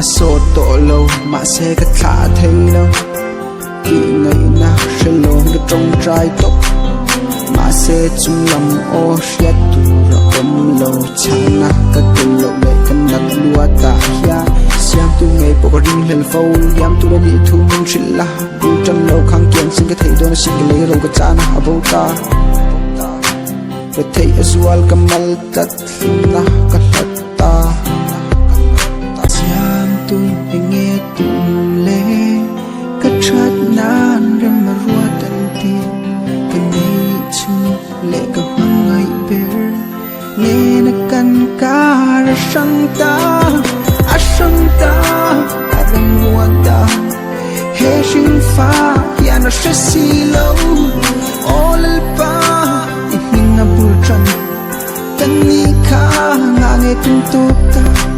số tổ lâu mà sẽ cất thả thấy đâu kỳ ngày nào sẽ lồn cái trong trái tóc mà sẽ chung lòng ô sẽ tu ra ôm lâu chẳng na cái tình lâu để cái nát lúa ta ya xiang tu ngày bộ ring lên phâu yam tu đi thu mình chỉ là bu chân lâu khang kiên xin cái thầy đó nó xin cái lấy lâu cái cha na abou ta cái thầy azwal kamal tat na cái ta xiang tu nghe tum lệ cái chát nan rem rua tan ti cái này chung lệ cái hăng ngày ber nghe na kan ka ra sang ta adam wanda he shin fa ya na she si lo all pa ihing na bulchan kan ni ka nga nge tum tu ta